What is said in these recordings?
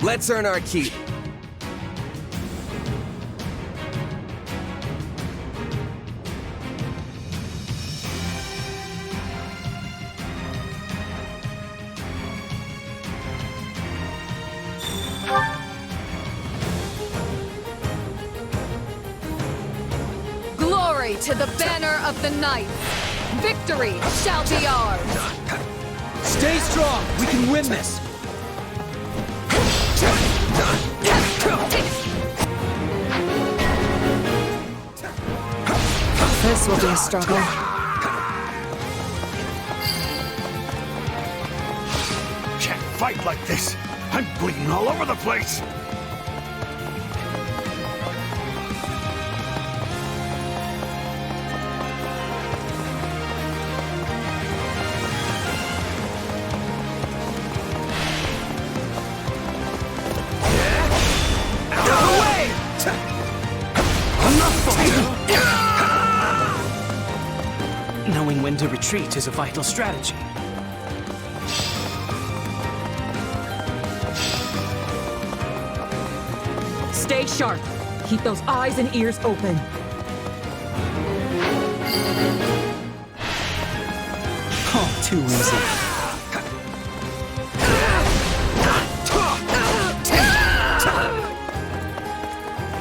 Let's earn our keep. Glory to the banner of the knights! Victory shall be ours! Stay strong! We can win this! This will be a struggle. Can't fight like this! I'm bleeding all over the place! Knowing when to retreat is a vital strategy. Stay sharp. Keep those eyes and ears open. Oh, too easy.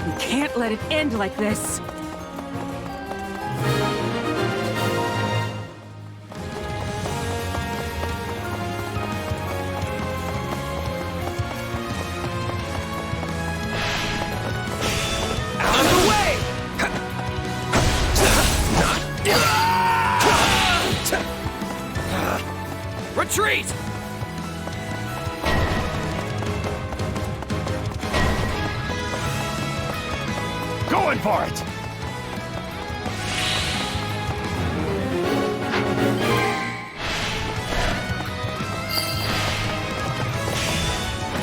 We can't let it end like this. Retreat! Going for it!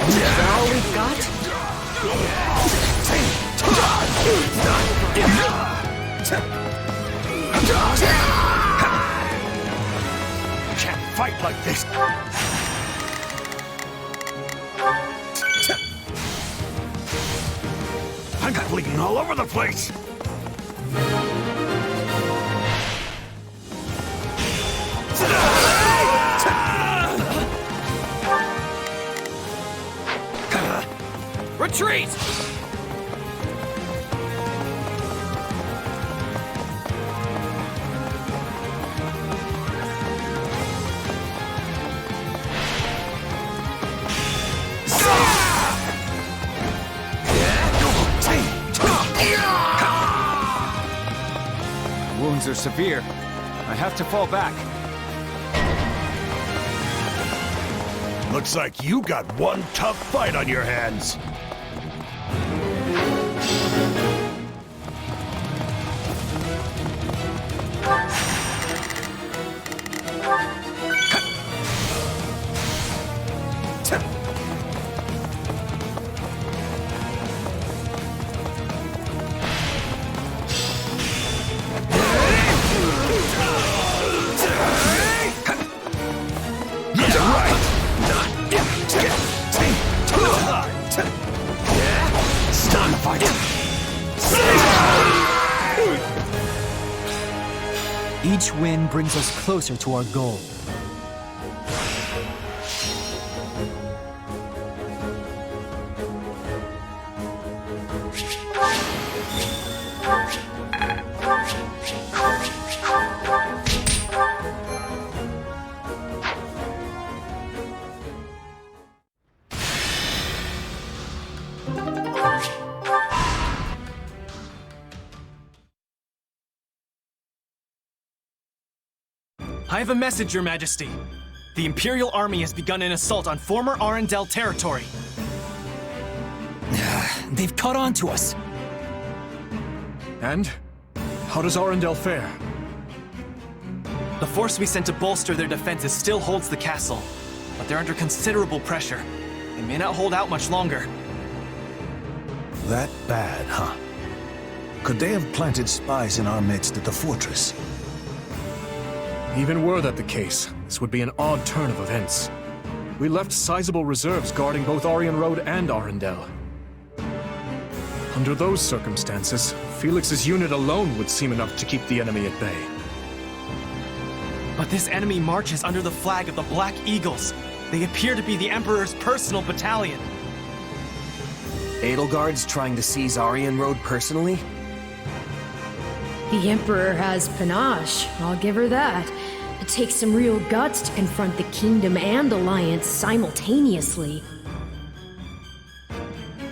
Is that all we've got? Can't fight like this! I'm bleeding all over the place! Retreat! Wounds are severe. I have to fall back. Looks like you got one tough fight on your hands. Each win brings us closer to our goal. I have a message, Your Majesty. The Imperial Army has begun an assault on former Arundel territory. They've caught on to us. And? How does Arundel fare? The force we sent to bolster their defenses still holds the castle, but they're under considerable pressure. They may not hold out much longer. That bad, huh? Could they have planted spies in our midst at the fortress? Even were that the case, this would be an odd turn of events. We left sizable reserves guarding both Orion Road and Arundel. Under those circumstances, Felix's unit alone would seem enough to keep the enemy at bay. But this enemy marches under the flag of the Black Eagles. They appear to be the Emperor's personal battalion. Edelgard's trying to seize Orion Road personally? The Emperor has panache, I'll give her that. It takes some real guts to confront the Kingdom and Alliance simultaneously.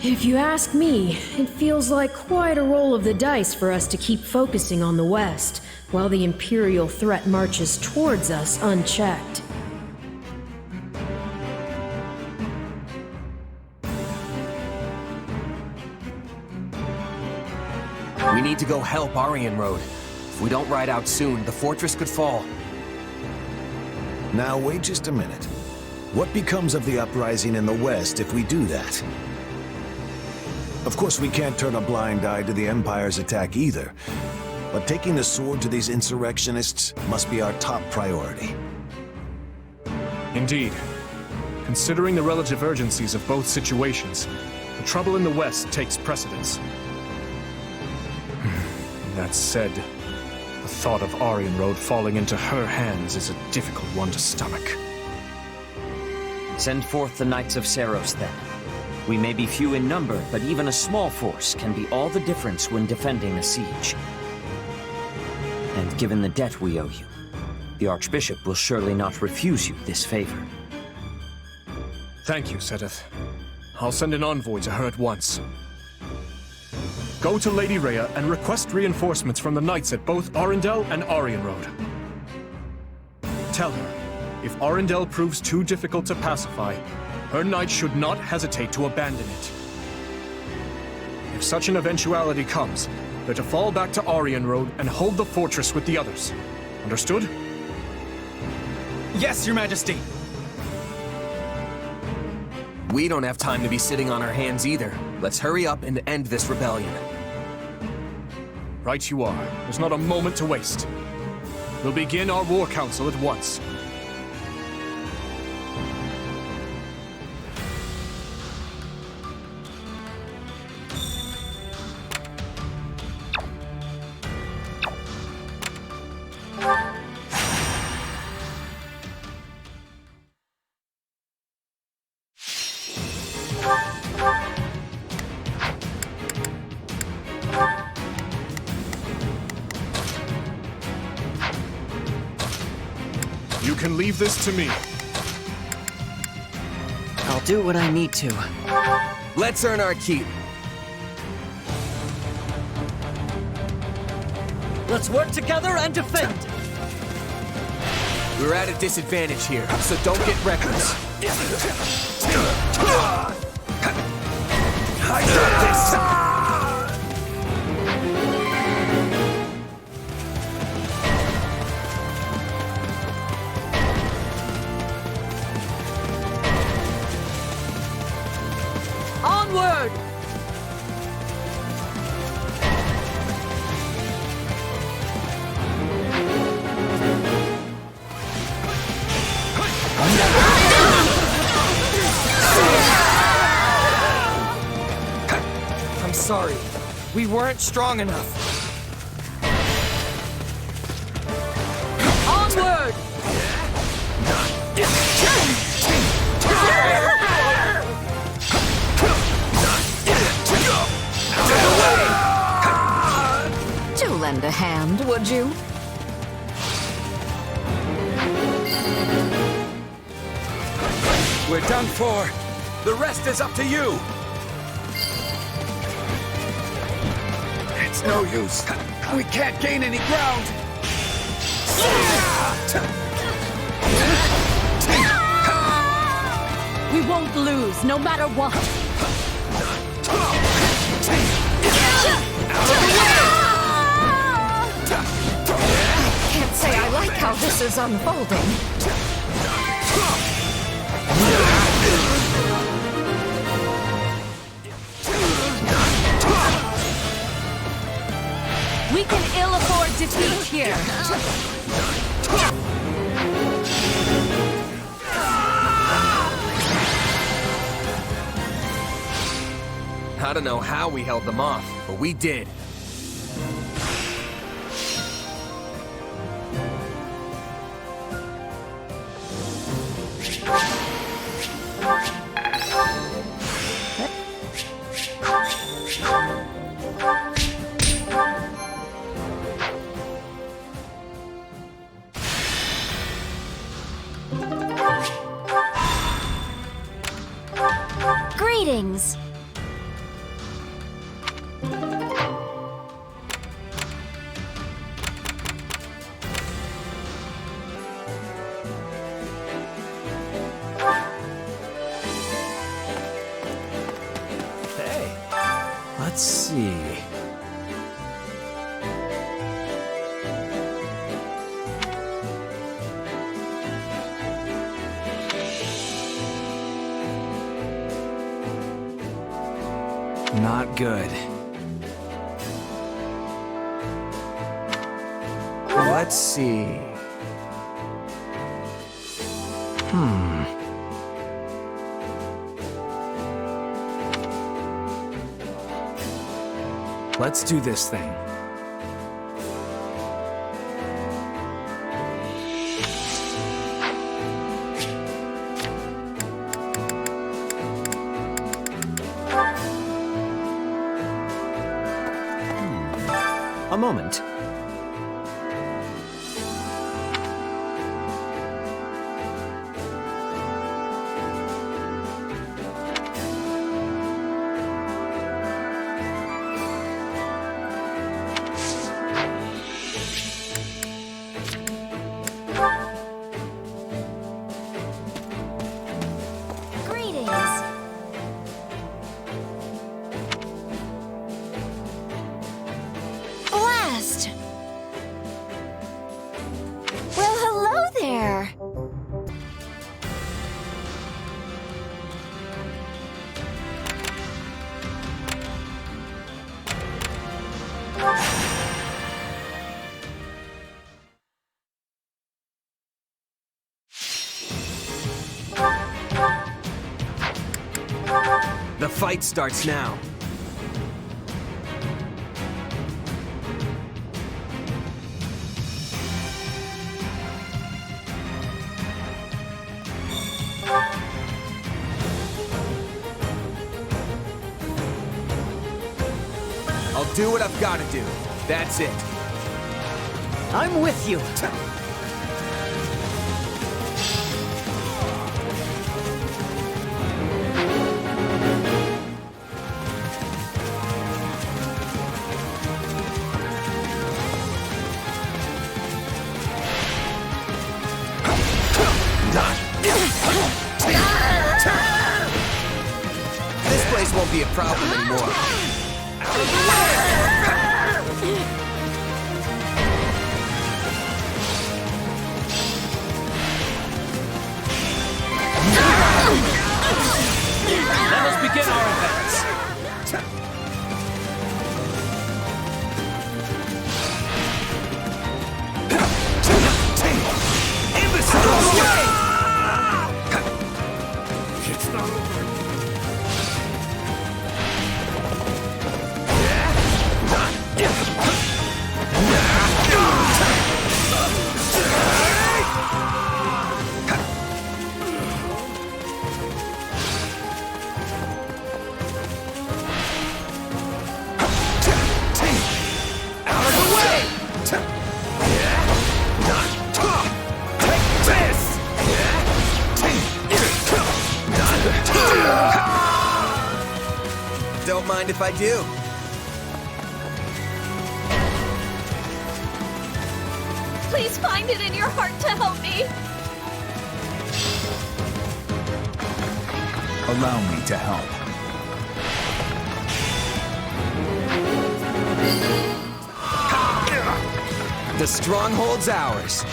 If you ask me, it feels like quite a roll of the dice for us to keep focusing on the West, while the Imperial threat marches towards us unchecked. We need to go help Orion Road. If we don't ride out soon, the fortress could fall. Now wait just a minute. What becomes of the uprising in the West if we do that? Of course, we can't turn a blind eye to the Empire's attack either. But taking the sword to these insurrectionists must be our top priority. Indeed. Considering the relative urgencies of both situations, the trouble in the West takes precedence. That said, the thought of Orion Road falling into her hands is a difficult one to stomach. Send forth the Knights of Saros, then. We may be few in number, but even a small force can be all the difference when defending a siege. And given the debt we owe you, the Archbishop will surely not refuse you this favor. Thank you, Seteth. I'll send an envoy to her at once. Go to Lady Rhea and request reinforcements from the Knights at both Arundel and Orion Road. Tell her, if Arundel proves too difficult to pacify, her knights should not hesitate to abandon it. If such an eventuality comes, they're to fall back to Orion Road and hold the fortress with the others. Understood? Yes, Your Majesty! We don't have time to be sitting on our hands either. Let's hurry up and end this rebellion. Right you are. There's not a moment to waste. We'll begin our war council at once. You can leave this to me. I'll do what I need to. Let's earn our keep. Let's work together and defend! We're at a disadvantage here, so don't get reckless. I got this! Onward! I'm sorry. We weren't strong enough. Onward! Do lend a hand, would you? We're done for. The rest is up to you. It's no use. We can't gain any ground. We won't lose, no matter what. Can't say I like how this is unfolding. We can ill afford defeat here. I don't know how we held them off, but we did. Greetings. Hey, let's see. Not good. Let's see. Let's do this thing. A moment. Greetings. Blast. Well, hello there. The fight starts now. I'll do what I've got to do. That's it. I'm with you. This place won't be a problem anymore. Let us begin our advance. It's not over. Don't mind if I do. Please find it in your heart to help me. Allow me to help. The stronghold's ours.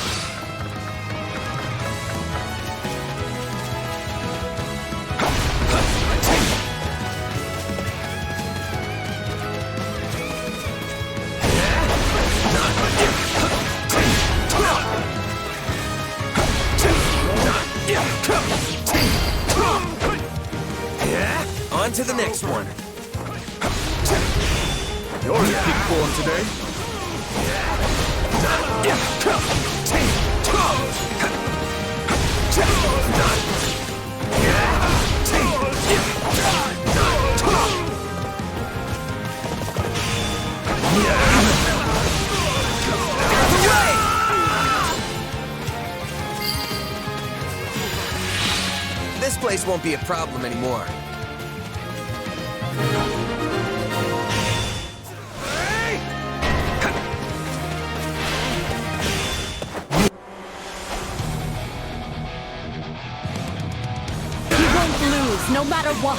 On to the next one. You're in peak form today. This place won't be a problem anymore. You won't lose, no matter what.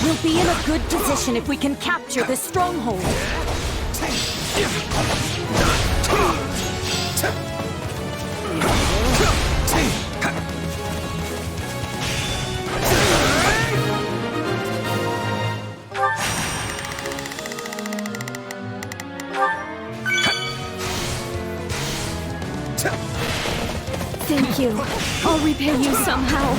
We'll be in a good position if we can capture this stronghold. Thank you. I'll repay you somehow.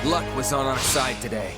Luck was on our side today.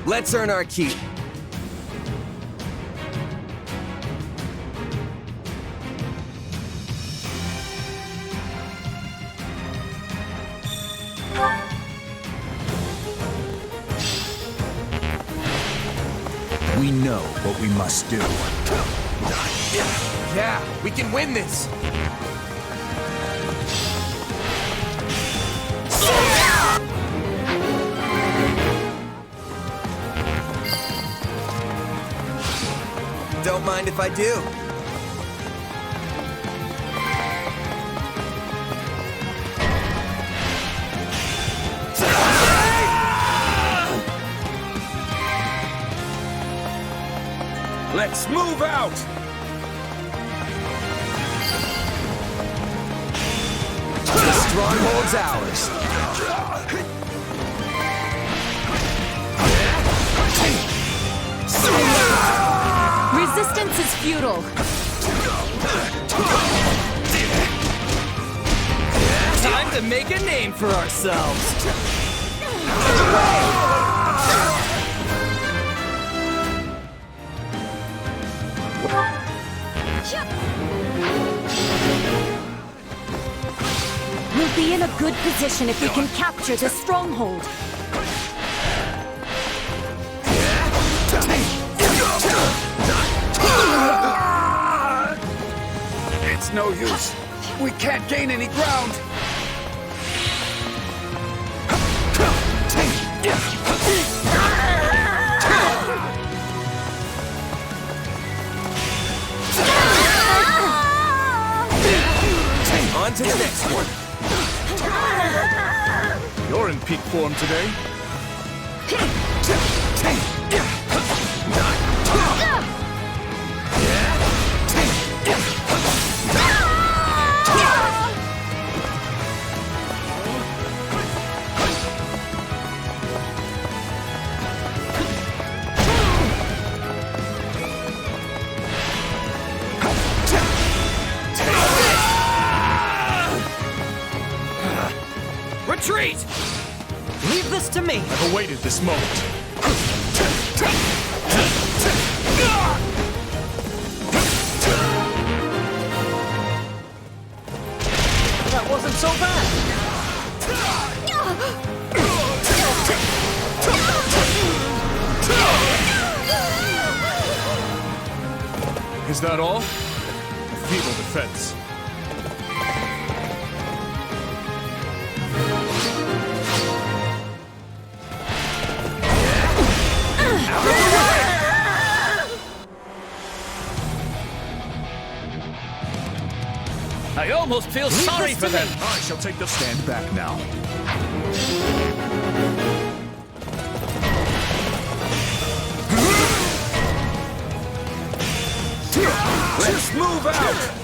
Let's earn our keep. We know what we must do. Yeah, we can win this. Don't mind if I do. Let's move out! The stronghold's ours. Resistance is futile. Time to make a name for ourselves. We'll be in a good position if we can capture this stronghold. It's no use. We can't gain any ground. On to the next one. You're in peak form today. Retreat! Leave this to me. I've awaited this moment. wasn't so bad. Is that all? A feeble defense. I almost feel sorry for them. I shall take the stand back now. Just move out!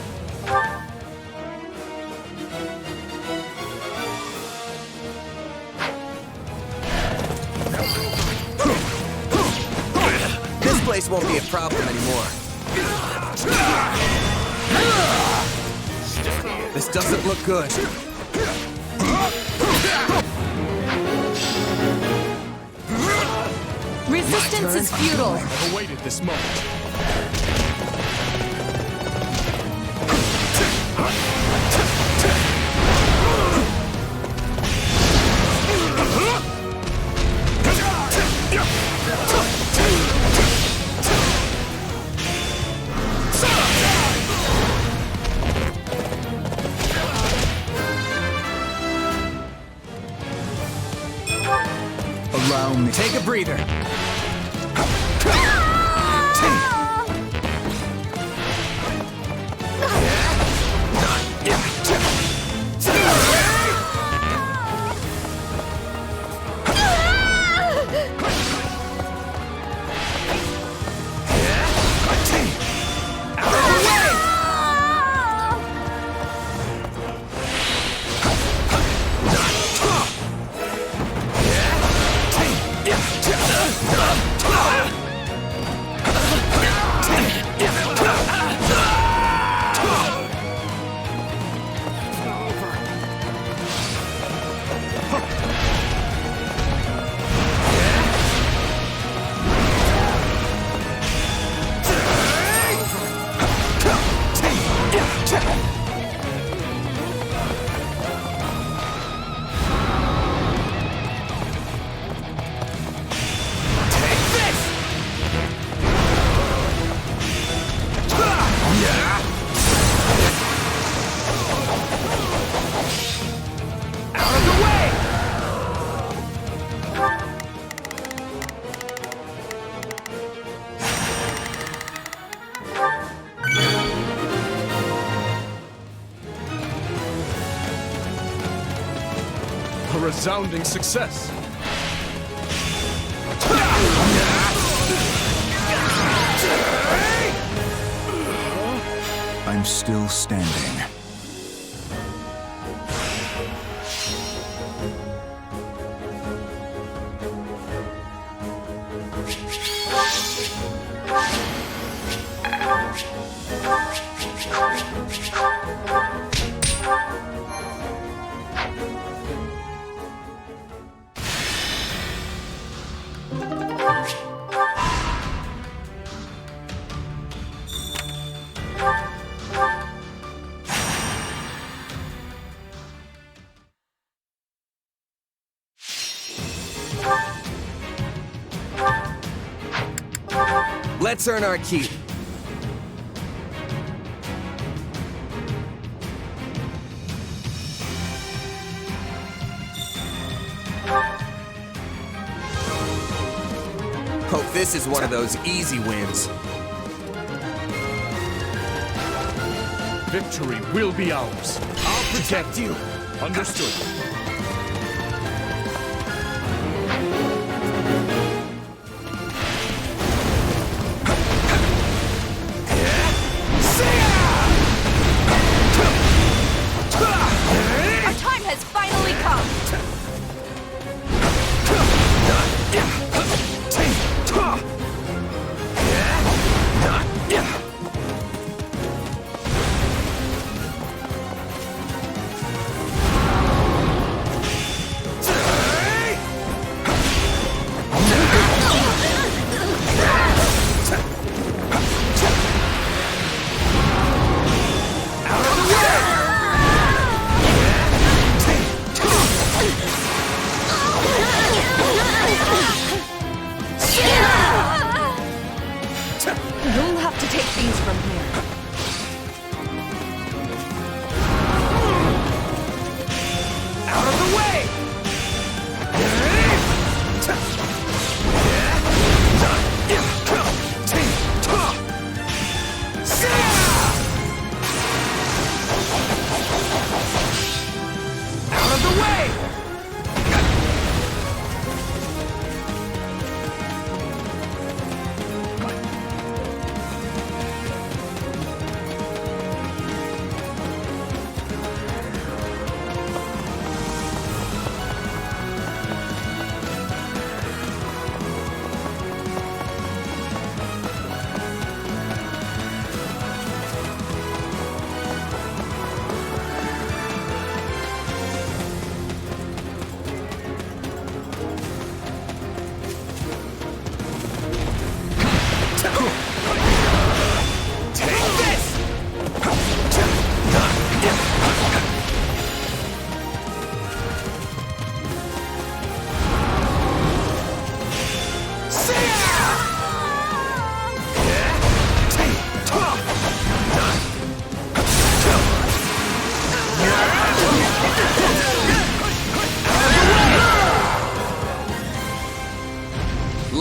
This place won't be a problem anymore. This doesn't look good. Resistance is futile. I've awaited this moment. Allow me. Take a breather. A resounding success. I'm still standing. Let's earn our keep. Hope this is one of those easy wins. Victory will be ours. I'll protect you. Understood. Our time has finally come.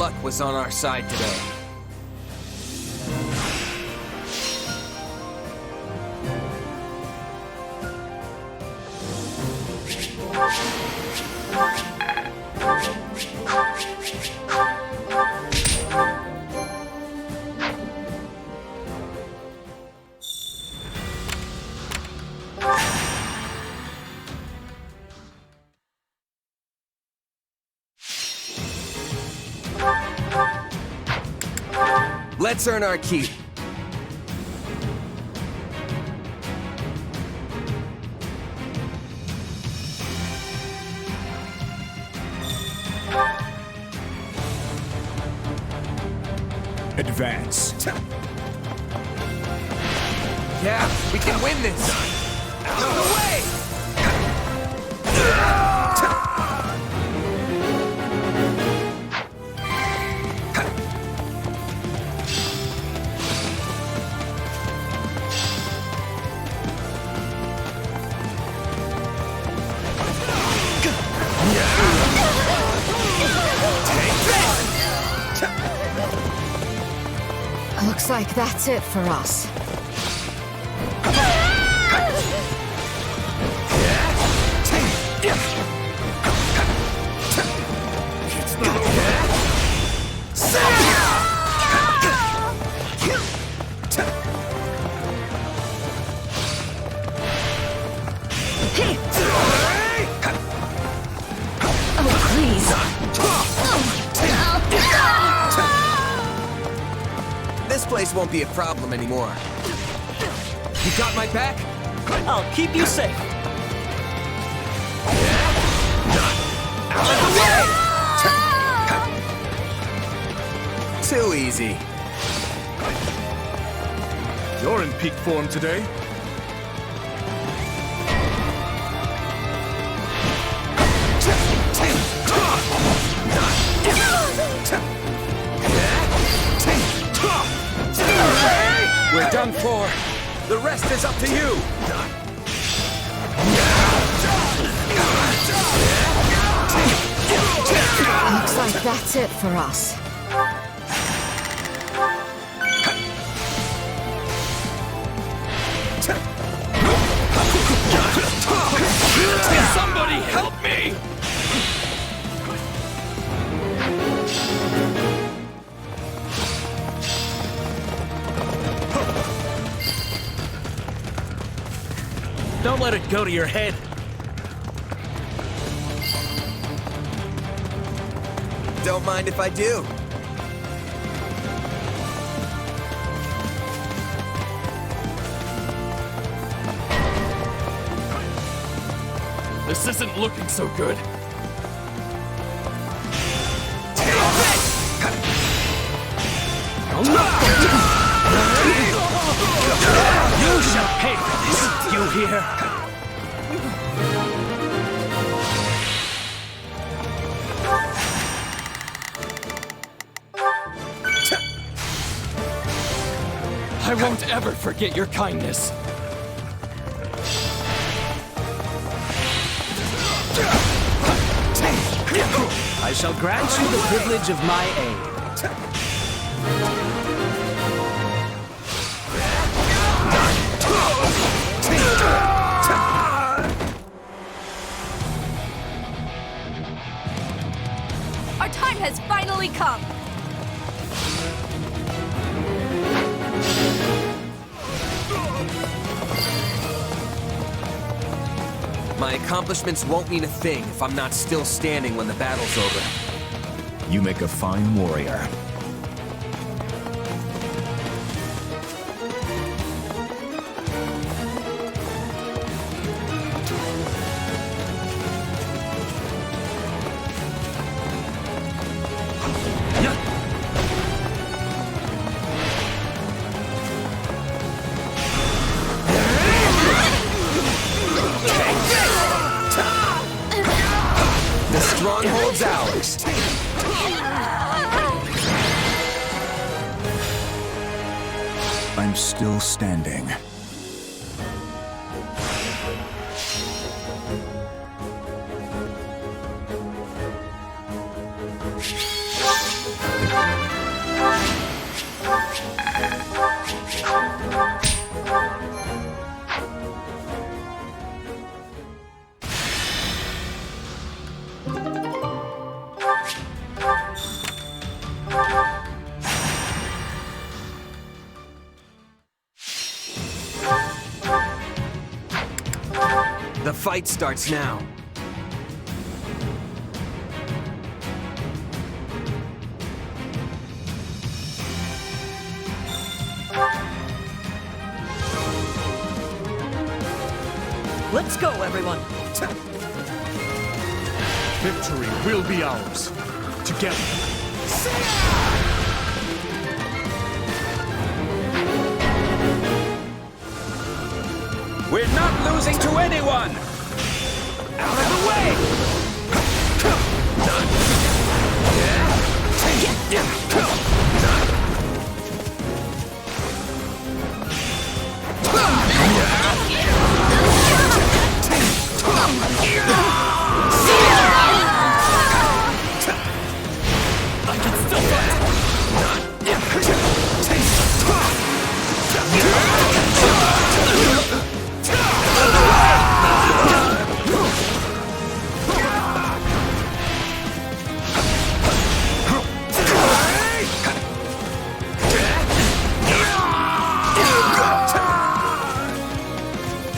luck was on our side today. Let's earn our keep. Advance. Yeah, we can win this. Out of the way! Looks like that's it for us. This place won't be a problem anymore. You got my back? I'll keep you safe. Out of the way! Too easy. You're in peak form today. We're done for. The rest is up to you. Looks like that's it for us. Somebody help me! Don't let it go to your head. Don't mind if I do. This isn't looking so good. You shall pay for this, you hear? I won't ever forget your kindness. I shall grant you the privilege of my aid. Our time has finally come! My accomplishments won't mean a thing if I'm not still standing when the battle's over. You make a fine warrior. The stronghold's ours. I'm still standing. The fight starts now. Let's go, everyone. Victory will be ours. Together. We're not losing to anyone! Out of the way!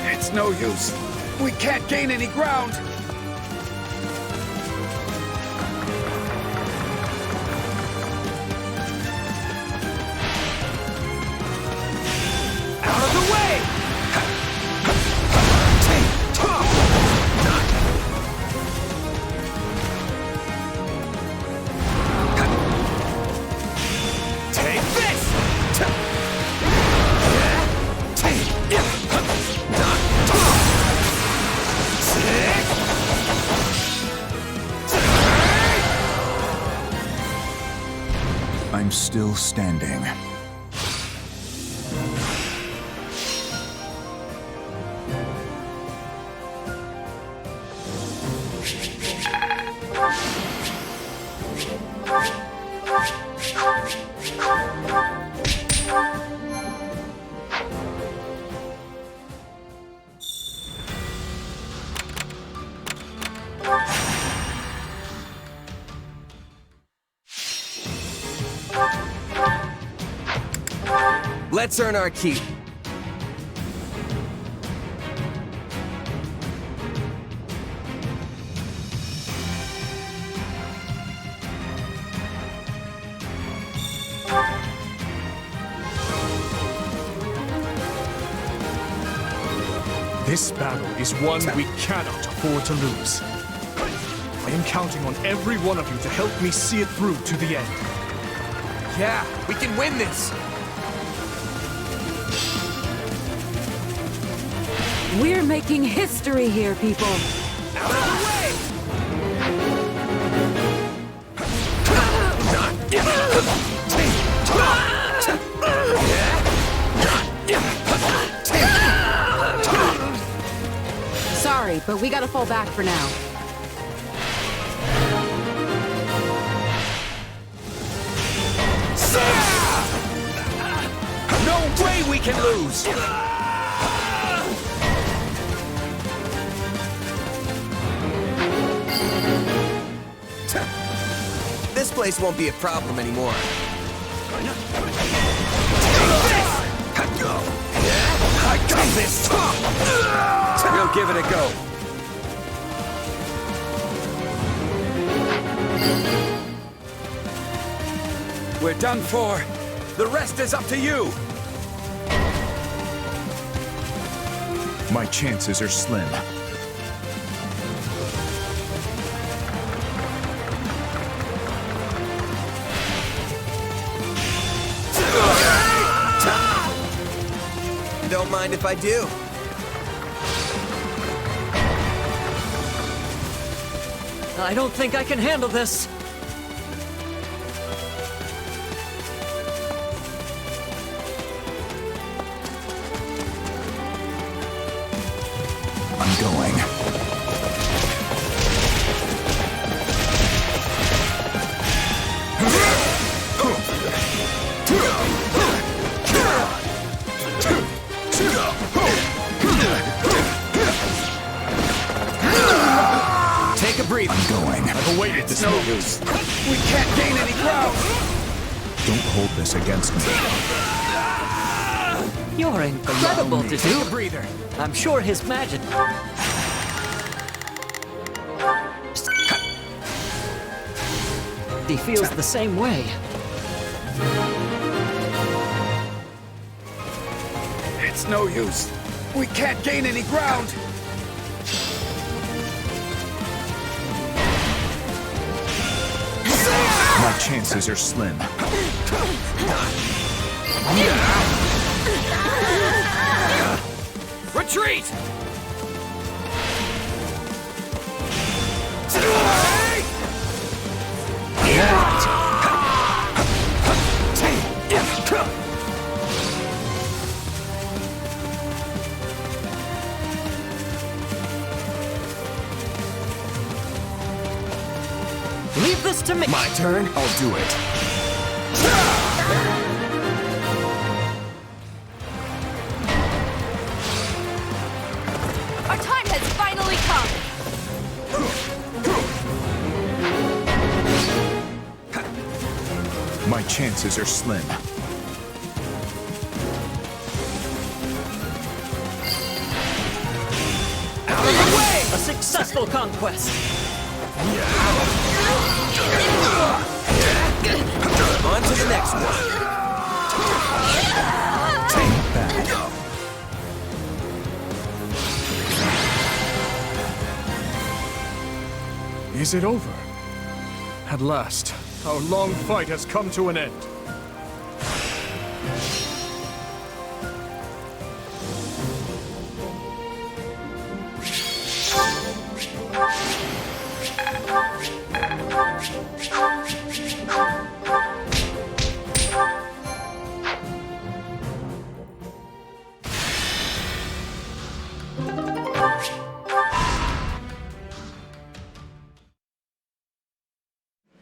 It's no use. We can't gain any ground. Out of the way! Take this! I'm still standing. Let's earn our keep. This battle is one we cannot afford to lose. I am counting on every one of you to help me see it through to the end. Yeah, we can win this! We're making history here, people. Out of the way! Sorry, but we gotta fall back for now. No way we can lose! This place won't be a problem anymore. I got this! We'll give it a go. We're done for. The rest is up to you. My chances are slim. Don't mind if I do. I don't think I can handle this. I'm going. Take a breather. I'm going. I've awaited this No moment. use. We can't gain any ground. Don't hold this against me. You're incredible to Take do. a breather. I'm sure his magic... safety feels the same way. It's no use. We can't gain any ground. My chances are slim. Retreat! Leave this to me. My turn? I'll do it. Our time has finally come! My chances are slim. Out of the way! A successful conquest. On to the next one. Take back. Is it over? At last, our long fight has come to an end.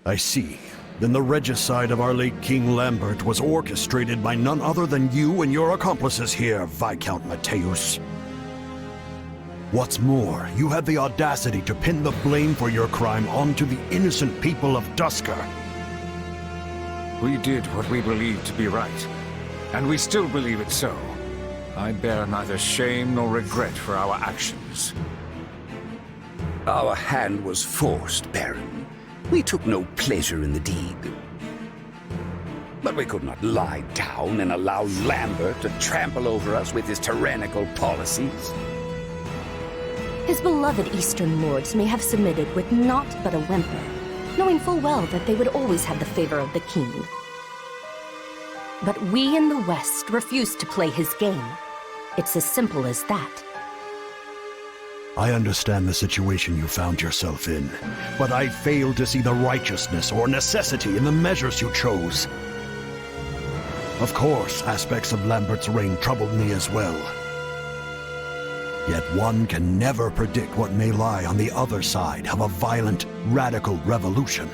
I see. Then the regicide of our late King Lambert was orchestrated by none other than you and your accomplices here, Viscount Mateus. What's more, you had the audacity to pin the blame for your crime onto the innocent people of Dusker. We did what we believed to be right, and we still believe it so. I bear neither shame nor regret for our actions. Our hand was forced, Baron. We took no pleasure in the deed. But we could not lie down and allow Lambert to trample over us with his tyrannical policies. His beloved Eastern lords may have submitted with naught but a whimper, knowing full well that they would always have the favor of the king. But we in the West refuse to play his game. It's as simple as that. I understand the situation you found yourself in, but I fail to see the righteousness or necessity in the measures you chose. Of course, aspects of Lambert's reign troubled me as well. Yet one can never predict what may lie on the other side of a violent, radical revolution.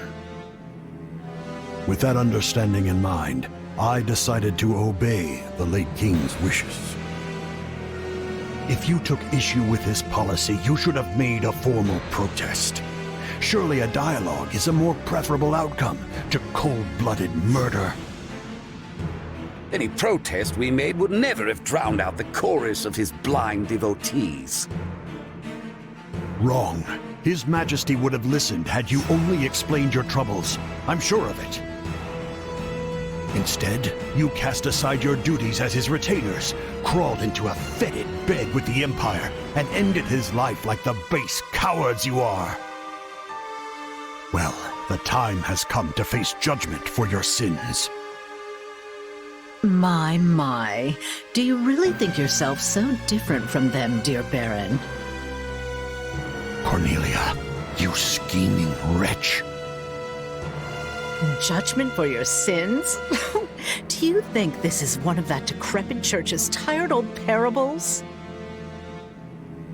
With that understanding in mind, I decided to obey the late king's wishes. If you took issue with his policy, you should have made a formal protest. Surely a dialogue is a more preferable outcome to cold-blooded murder. Any protest we made would never have drowned out the chorus of his blind devotees. Wrong. His Majesty would have listened had you only explained your troubles. I'm sure of it. Instead, you cast aside your duties as his retainers, crawled into a fetid bed with the Empire, and ended his life like the base cowards you are. Well, the time has come to face judgment for your sins. My. Do you really think yourself so different from them, dear Baron? Cornelia, you scheming wretch. Judgment for your sins? Do you think this is one of that decrepit church's tired old parables?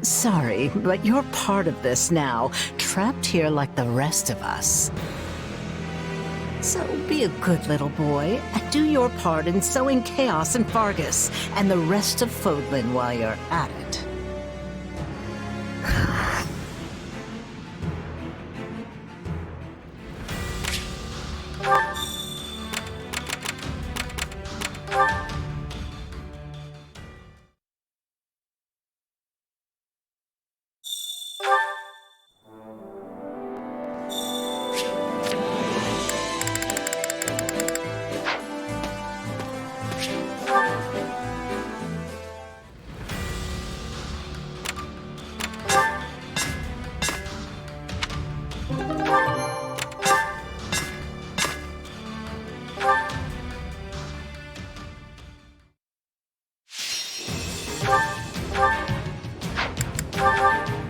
Sorry, but you're part of this now, trapped here like the rest of us. So be a good little boy and do your part in sowing chaos in Fargus and the rest of Fodlan while you're at it.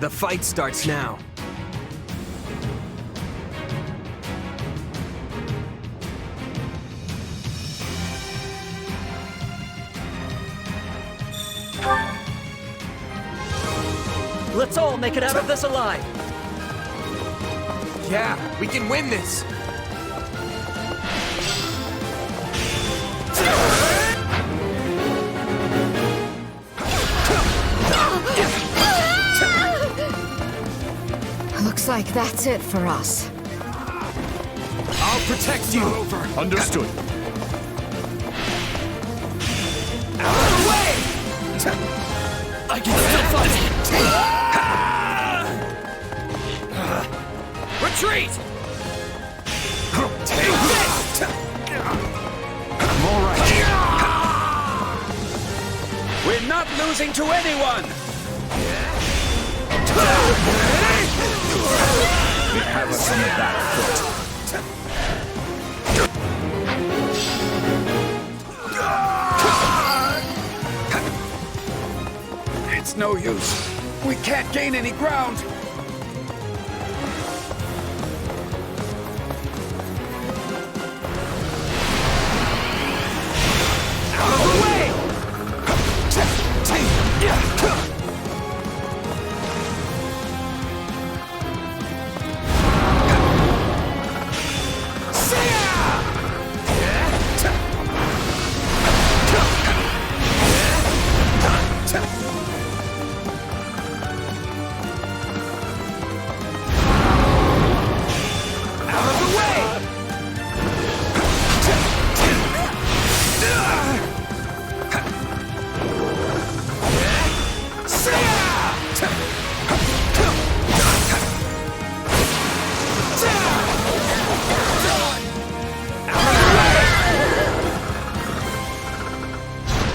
The fight starts now. Let's all make it out of this alive! Yeah, we can win this! Looks like that's it for us. I'll protect you! Understood. Out of the way! I can still fight! Retreat! Take this! I'm all right. We're not losing to anyone! They have us on the back foot. It's no use. We can't gain any ground. Out of the way!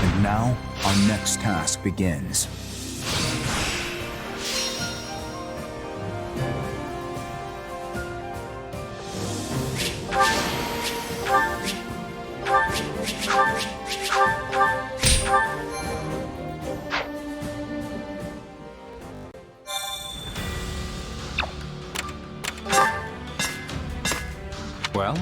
And now, our next task begins. Well?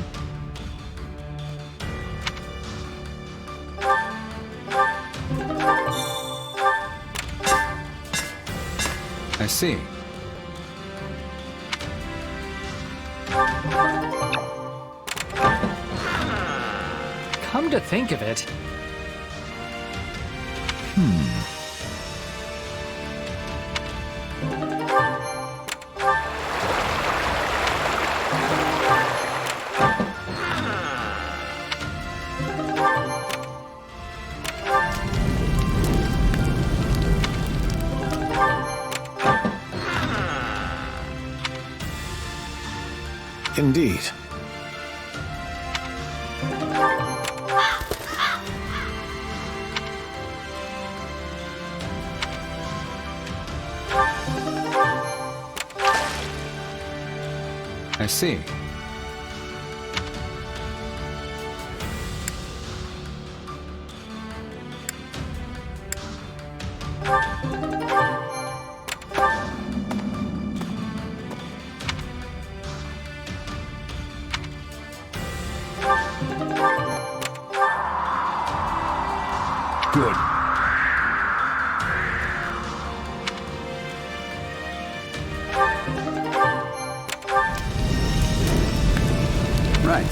I see. Come to think of it, Indeed. I see. Good. Right.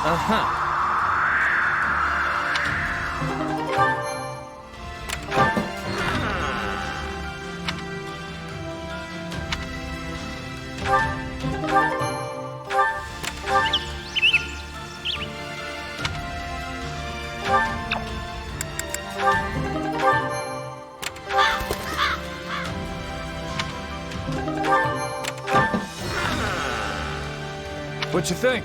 uh-huh. What you think?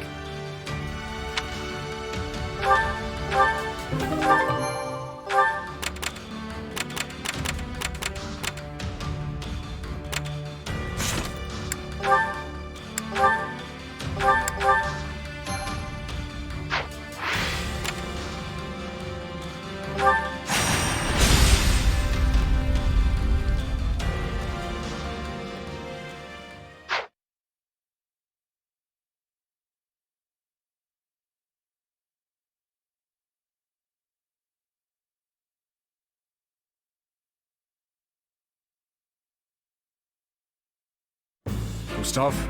Gustav,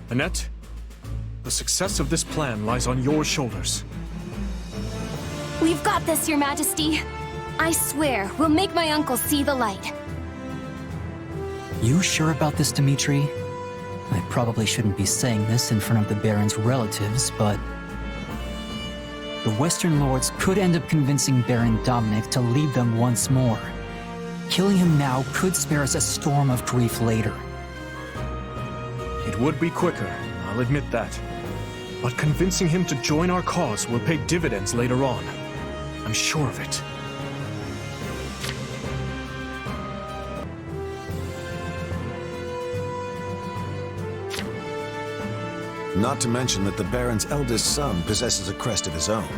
Annette, the success of this plan lies on your shoulders. We've got this, Your Majesty. I swear, we'll make my uncle see the light. You sure about this, Dimitri? I probably shouldn't be saying this in front of the Baron's relatives, but the Western Lords could end up convincing Baron Dominic to lead them once more. Killing him now could spare us a storm of grief later. It would be quicker, I'll admit that. But convincing him to join our cause will pay dividends later on. I'm sure of it. Not to mention that the Baron's eldest son possesses a crest of his own.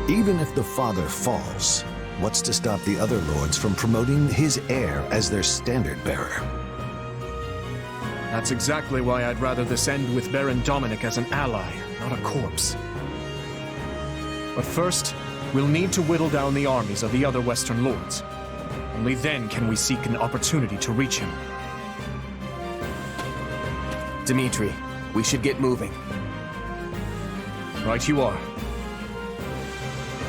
Even if the father falls, what's to stop the other lords from promoting his heir as their standard bearer? That's exactly why I'd rather this end with Baron Dominic as an ally, not a corpse. But first, we'll need to whittle down the armies of the other Western Lords. Only then can we seek an opportunity to reach him. Dimitri, we should get moving. Right you are.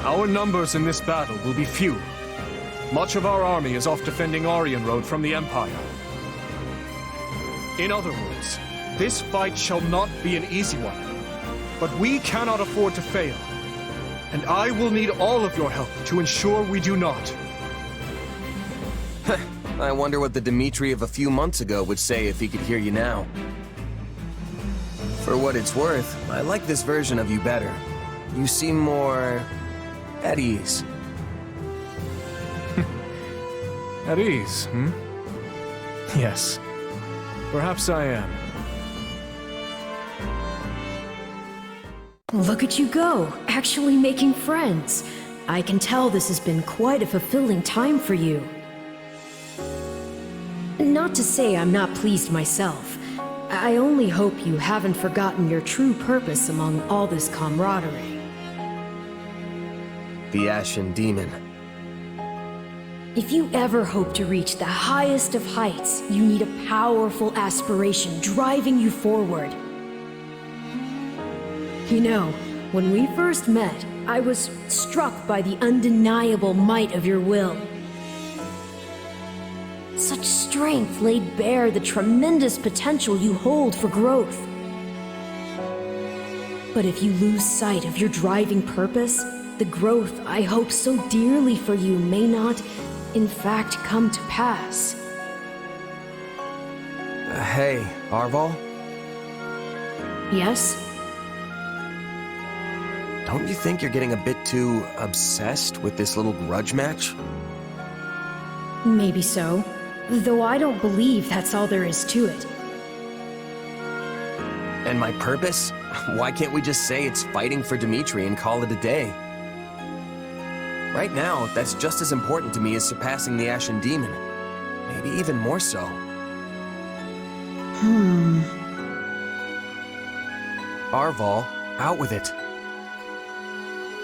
Our numbers in this battle will be few. Much of our army is off defending Aryan Road from the Empire. In other words, this fight shall not be an easy one. But we cannot afford to fail. And I will need all of your help to ensure we do not. I wonder what the Dimitri of a few months ago would say if he could hear you now. For what it's worth, I like this version of you better. You seem more at ease. At ease, hmm? Yes. Perhaps I am. Look at you go, actually making friends. I can tell this has been quite a fulfilling time for you. Not to say I'm not pleased myself. I only hope you haven't forgotten your true purpose among all this camaraderie. The Ashen Demon. If you ever hope to reach the highest of heights, you need a powerful aspiration driving you forward. You know, when we first met, I was struck by the undeniable might of your will. Such strength laid bare the tremendous potential you hold for growth. But if you lose sight of your driving purpose, the growth I hope so dearly for you may not, in fact, come to pass. Hey, Arval? Yes? Don't you think you're getting a bit too obsessed with this little grudge match? Maybe so. Though I don't believe that's all there is to it. And my purpose? Why can't we just say it's fighting for Dimitri and call it a day? Right now, that's just as important to me as surpassing the Ashen Demon. Maybe even more so. Arval, out with it.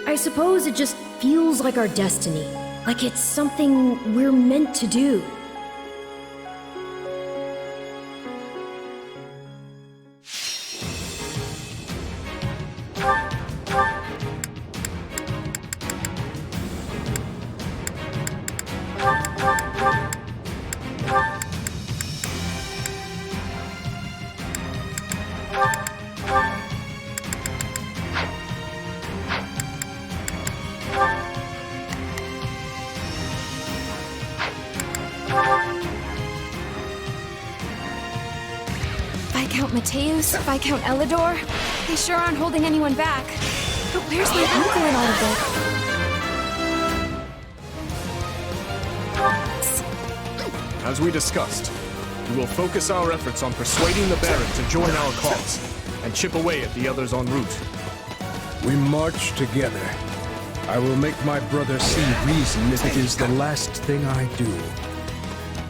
I suppose it just feels like our destiny. Like it's something we're meant to do. Viscount Mateus, Viscount Elidor, they sure aren't holding anyone back. But where's my uncle in all of this? As we discussed, we will focus our efforts on persuading the Baron to join our cause, and chip away at the others en route. We march together. I will make my brother see reason if it is the last thing I do.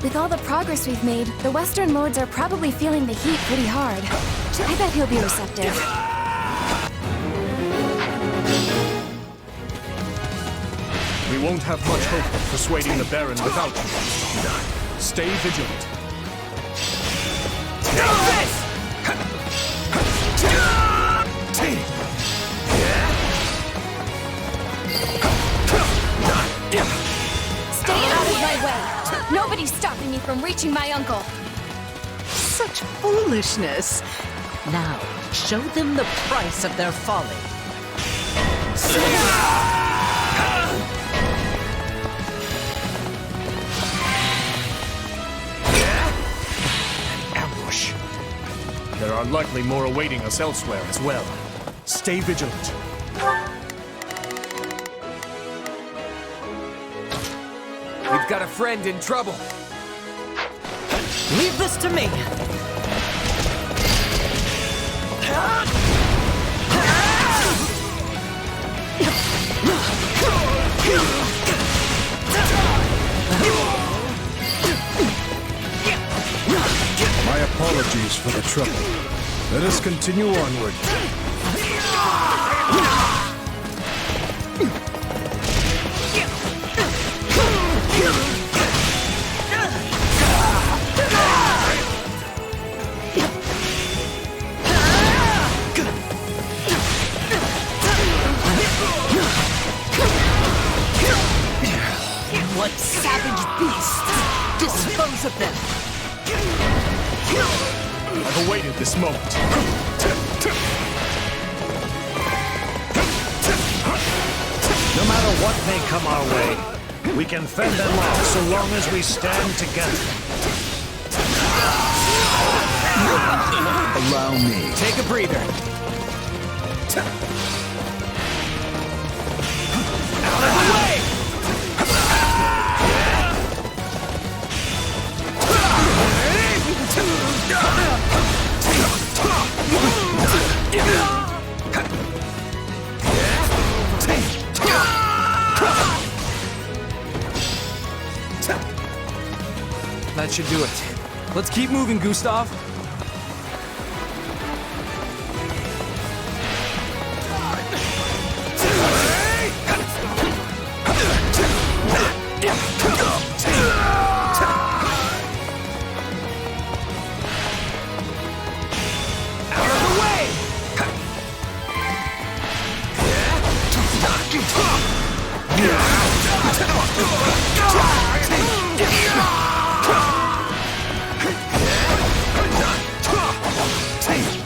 With all the progress we've made, the Western Lords are probably feeling the heat pretty hard. I bet he'll be receptive. We won't have much hope of persuading the Baron without you. Stay vigilant. Stay out of my way! Nobody's stopping me from reaching my uncle! Such foolishness. Now, show them the price of their folly. Ambush. There are likely more awaiting us elsewhere as well. Stay vigilant. We've got a friend in trouble. Leave this to me. My apologies for the trouble. Let us continue onward. What savage beasts! Dispose of them! I've awaited this moment. No matter what may come our way, we can fend them off so long as we stand together. Allow me. Take a breather. Out of the way! That should do it. Let's keep moving, Gustav.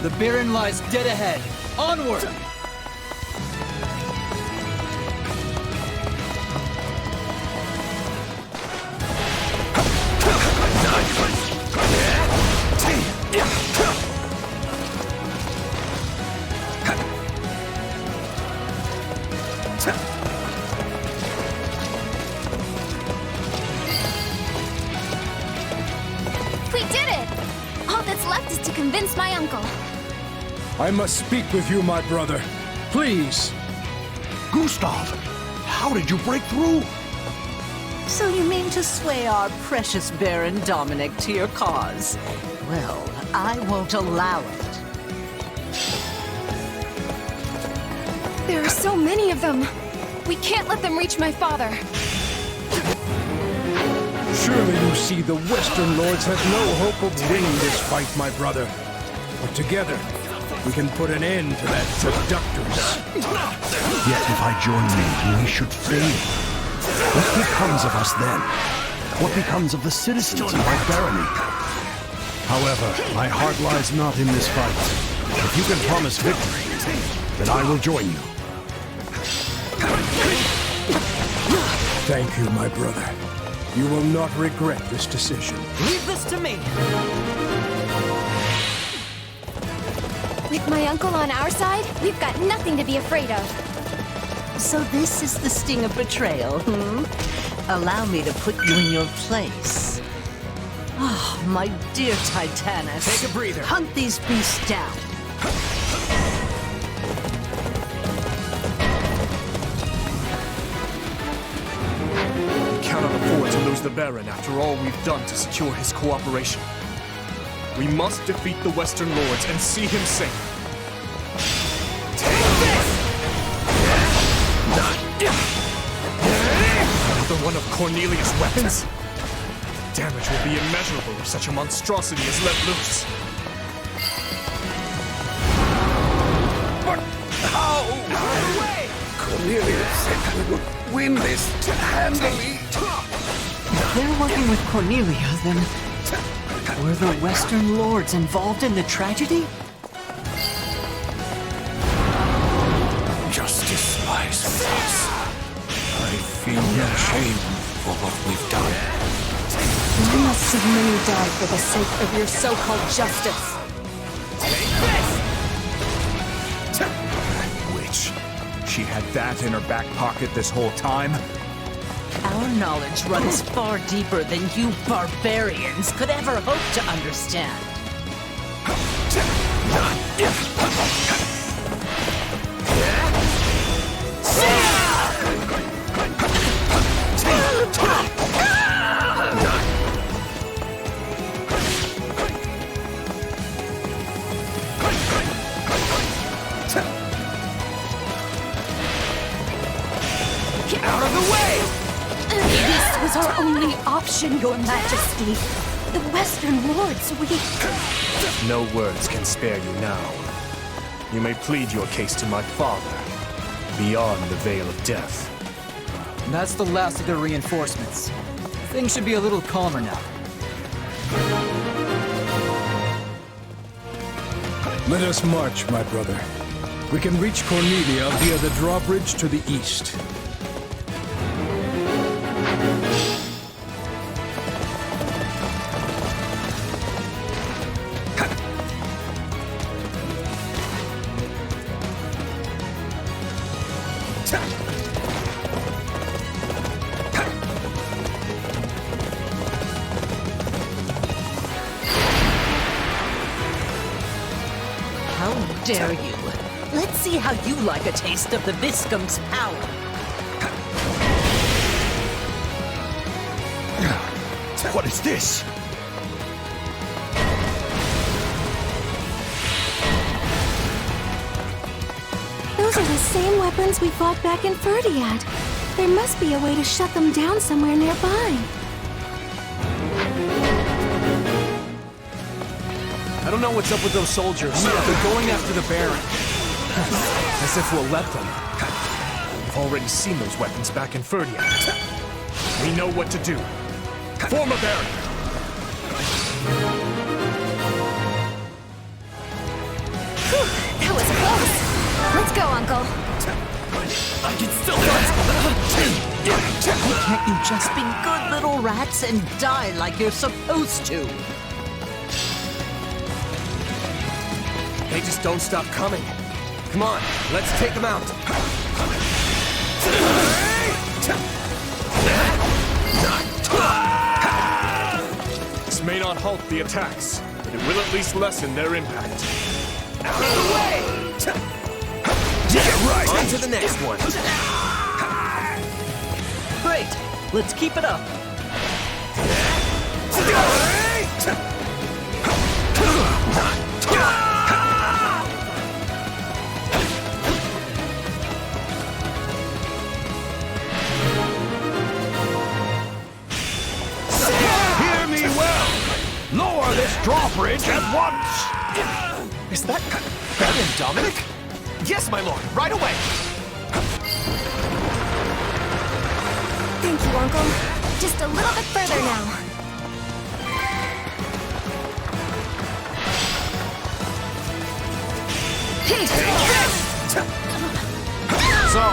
The Baron lies dead ahead. Onward! We did it! All that's left is to convince my uncle. I must speak with you, my brother. Please. Gustav, how did you break through? So you mean to sway our precious Baron Dominic to your cause? Well, I won't allow it. There are so many of them. We can't let them reach my father. Surely you see the Western Lords have no hope of winning this fight, my brother. But together, we can put an end to that seductress. Yet if I join you, we should fail. What becomes of us then? What becomes of the citizens of my barony? However, my heart lies not in this fight. If you can promise victory, then I will join you. Thank you, my brother. You will not regret this decision. Leave this to me! With my uncle on our side, we've got nothing to be afraid of. So this is the sting of betrayal, Allow me to put you in your place. Oh, my dear Titanus. Take a breather. Hunt these beasts down. We cannot afford to lose the Baron after all we've done to secure his cooperation. We must defeat the Western Lords and see him safe. Another one of Cornelia's weapons? The damage will be immeasurable if such a monstrosity is let loose. Cornelia said we would win this handily. If they're working with Cornelia, then were the Western Lords involved in the tragedy? Justice lies with us. I feel no shame for what we've done. Why must so many die for the sake of your so-called justice? That witch. She had that in her back pocket this whole time? Our knowledge runs far deeper than you barbarians could ever hope to understand. Get out of the way! This was our only option, Your Majesty. The Western Lords, we... No words can spare you now. You may plead your case to my father, beyond the Veil of Death. That's the last of the reinforcements. Things should be a little calmer now. Let us march, my brother. We can reach Cornelia via the drawbridge to the east. How dare you? Let's see how you like a taste of the Viscum's power. What is this? Those are the same weapons we fought back in Ferdiad. There must be a way to shut them down somewhere nearby. I don't know what's up with those soldiers, but they're going after the Baron. As if we'll let them. We've already seen those weapons back in Ferdiad. We know what to do. Form a barrier! Whew, that was close. Let's go, Uncle. I can still Can't you just be good little rats and die like you're supposed to? They just don't stop coming. Come on, let's take them out. This may not halt the attacks, but it will at least lessen their impact. Out of the way! Yeah, right! On to the next one. Great! Let's keep it up. Hear me well! Lower this drawbridge at once! Is that Baron Dominic? Yes, my lord, right away! Thank you, Uncle. Just a little bit further now. Take this! So,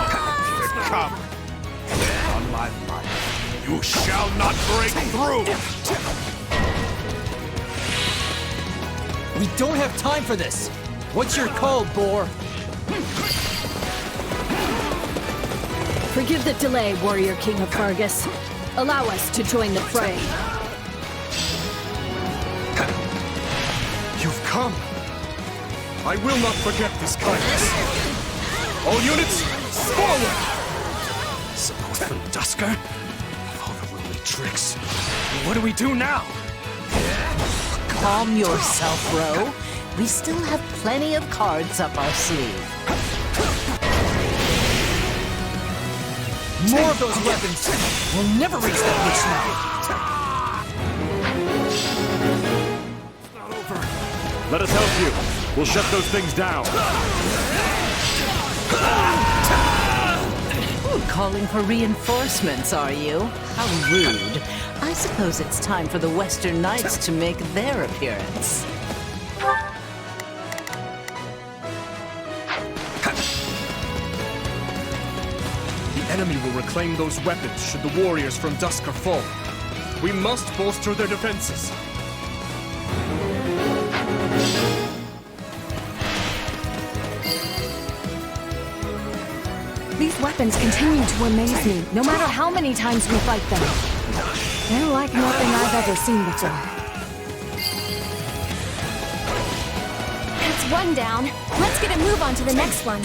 come. On my life, you shall not break through! We don't have time for this! What's your call, boar? Forgive the delay, Warrior King of Fargus. Allow us to join the fray. You've come. I will not forget this kindness. All units, forward! Support from Dusker? All the lonely tricks. What do we do now? Calm yourself, Ro. We still have plenty of cards up our sleeve. More of those weapons! We'll never reach that witch now! Not over. Let us help you. We'll shut those things down. calling for reinforcements, are you? How rude. I suppose it's time for the Western Knights to make their appearance. The enemy will reclaim those weapons should the warriors from Dusker fall. We must bolster their defenses. These weapons continue to amaze me, no matter how many times we fight them. They're like nothing I've ever seen before. That's one down. Let's get a move on to the next one.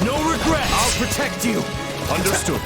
No regrets! I'll protect you! Understood.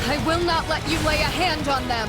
I will not let you lay a hand on them!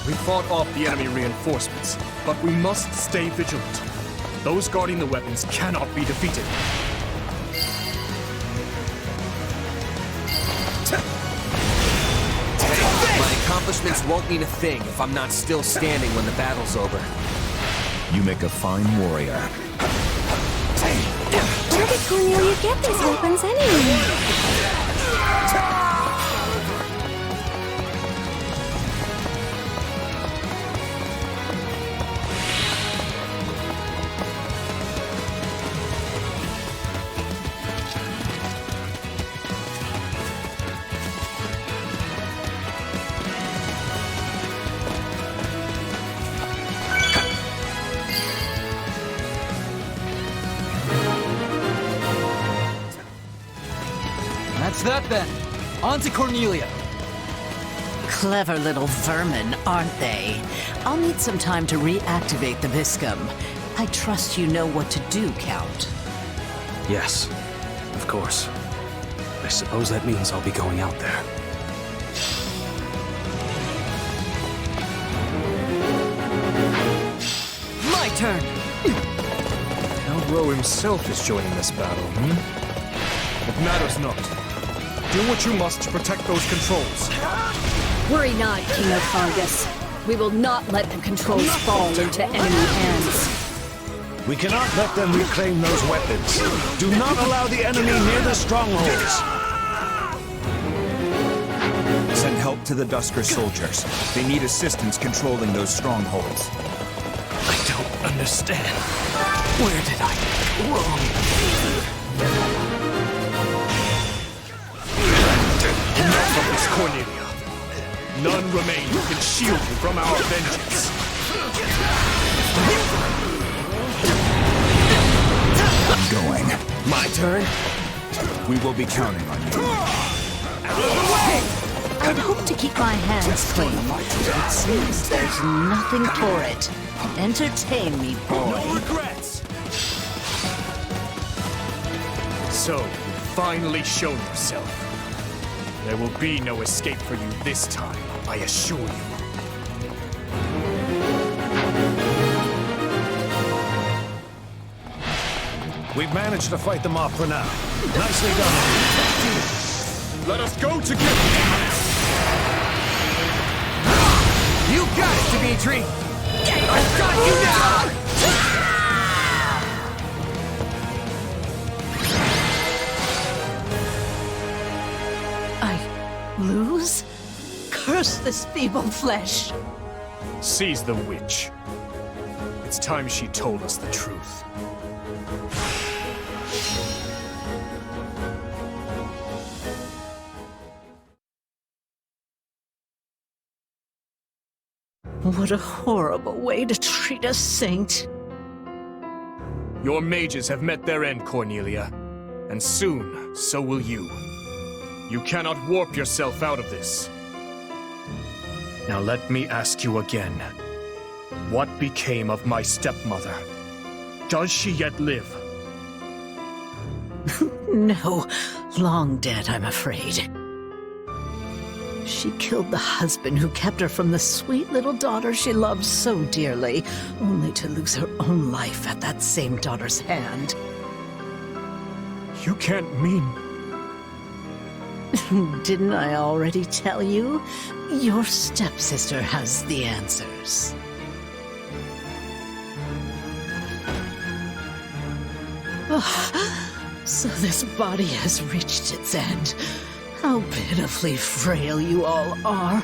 We fought off the enemy reinforcements, but we must stay vigilant. Those guarding the weapons cannot be defeated. My accomplishments won't mean a thing if I'm not still standing when the battle's over. You make a fine warrior. Where did Cornelia get these weapons anyway? That's that then. On to Cornelia. Clever little vermin, aren't they? I'll need some time to reactivate the Viscum. I trust you know what to do, Count. Yes, of course. I suppose that means I'll be going out there. My turn! Elro himself is joining this battle, hmm? Matters not. Do what you must to protect those controls. Worry not, King of Fargus. We will not let the controls fall into enemy hands. We cannot let them reclaim those weapons. Do not allow the enemy near the strongholds. Send help to the Dusker soldiers. They need assistance controlling those strongholds. I don't understand. Where did I go wrong? Enough of this, Cornelia. None remain who can shield you from our vengeance. I'm going. My turn? We will be counting on you. I'd hoped to keep my hands clean. It seems there's nothing for it. Entertain me, boy. No regrets! So, you've finally shown yourself. There will be no escape for you this time, I assure you. We've managed to fight them off for now. Nicely done. Let us go together! You got it, Dimitri! I've got you now! Lose? Curse this feeble flesh! Seize the witch. It's time she told us the truth. What a horrible way to treat a saint. Your mages have met their end, Cornelia. And soon, so will you. You cannot warp yourself out of this. Now let me ask you again. What became of my stepmother? Does she yet live? No, long dead, I'm afraid. She killed the husband who kept her from the sweet little daughter she loved so dearly, only to lose her own life at that same daughter's hand. You can't mean... Didn't I already tell you? Your stepsister has the answers. So this body has reached its end. How pitifully frail you all are.